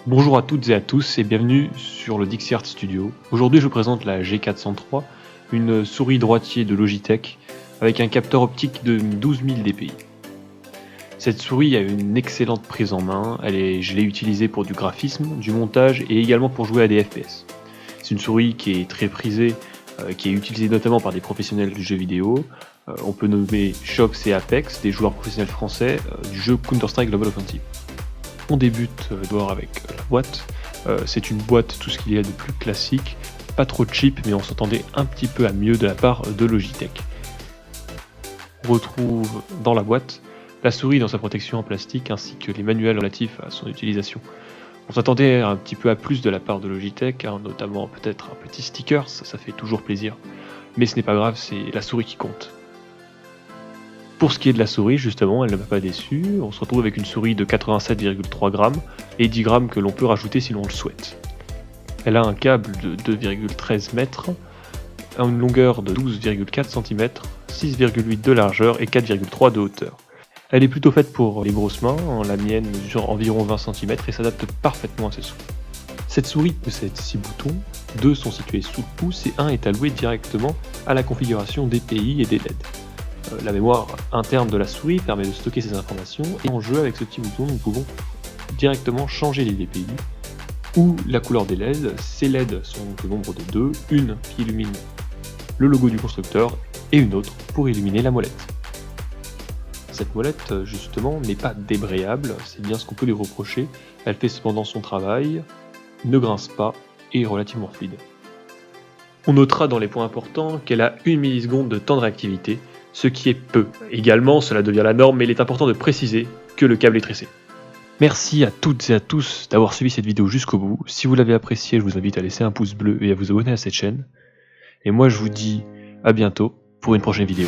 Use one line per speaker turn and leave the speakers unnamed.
Bonjour à toutes et à tous et bienvenue sur le DixieArt Studio. Aujourd'hui je vous présente la G403, une souris droitier de Logitech avec un capteur optique de 12 000 dpi. Cette souris a une excellente prise en main, je l'ai utilisée pour du graphisme, du montage et également pour jouer à des FPS. C'est une souris qui est très prisée, qui est utilisée notamment par des professionnels du jeu vidéo. On peut nommer Shox et Apex, des joueurs professionnels français du jeu Counter-Strike Global Offensive. On débute d'abord avec la boîte. C'est une boîte tout ce qu'il y a de plus classique, pas trop cheap, mais on s'entendait un petit peu à mieux de la part de Logitech. On retrouve dans la boîte la souris dans sa protection en plastique ainsi que les manuels relatifs à son utilisation. On s'attendait un petit peu à plus de la part de Logitech, notamment peut-être un petit sticker, ça fait toujours plaisir. Mais ce n'est pas grave, c'est la souris qui compte. Pour ce qui est de la souris, justement, elle ne m'a pas déçu. On se retrouve avec une souris de 87,3 grammes et 10 grammes que l'on peut rajouter si l'on le souhaite. Elle a un câble de 2,13 mètres, une longueur de 12,4 cm, 6,8 de largeur et 4,3 de hauteur. Elle est plutôt faite pour les grosses mains, la mienne mesure environ 20 cm et s'adapte parfaitement à ces souris. Cette souris possède 6 boutons, 2 sont situés sous le pouce et 1 est alloué directement à la configuration des DPI et des LED. La mémoire interne de la souris permet de stocker ces informations et en jeu avec ce petit bouton nous pouvons directement changer les DPI ou la couleur des LED. Ces LED sont au nombre de 2, une qui illumine le logo du constructeur et une autre pour illuminer la molette. Cette molette justement n'est pas débrayable, c'est bien ce qu'on peut lui reprocher, elle fait cependant son travail, ne grince pas et est relativement fluide. On notera dans les points importants qu'elle a 1 milliseconde de temps de réactivité, ce qui est peu. Également, cela devient la norme, mais il est important de préciser que le câble est tressé. Merci à toutes et à tous d'avoir suivi cette vidéo jusqu'au bout. Si vous l'avez appréciée, je vous invite à laisser un pouce bleu et à vous abonner à cette chaîne. Et moi je vous dis à bientôt pour une prochaine vidéo.